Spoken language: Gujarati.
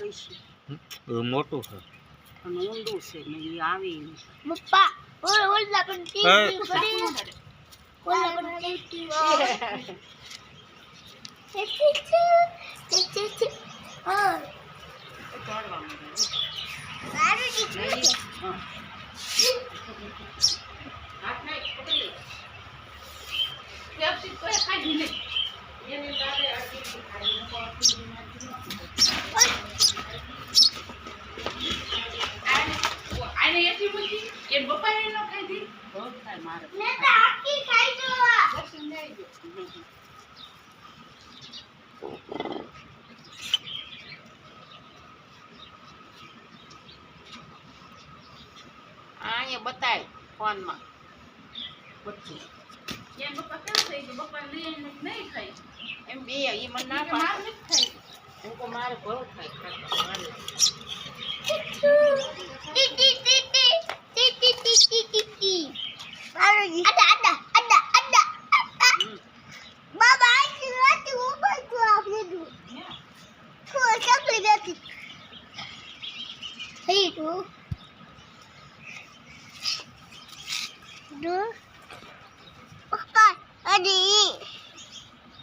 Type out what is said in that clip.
પૈસી મોટું છે અને ઊંડું છે ને એ આવી પપ્પા ઓલા પણ ટીવી પડી ઓલા પણ ટીવી હા ચડવા મારું દીકરું હાથ નહીં પકડી વ્યવસ્થિત કોઈ ખાઈ નહીં એને દાદે અડધી ખાઈ આને એથી મૂકી એ બપા એ ન ખાઈ દી બહુ થાય મારે ને તો આખી ખાઈ જોવા દર્શન લઈ ગયો અહીંયા બતાય ફોનમાં બધું એમ બપા કેમ થઈ ગયું બપા લઈને નહીં ખાઈ એમ બે એ મને ના પાડે ખાઈ એમ કો મારે બહુ થાય ખાતા મારે T T T T T T T T T મારું અડા બાબા આઈ રાતે ઉપર તો આપને દુ તો ચકલી બેઠી હે તું દો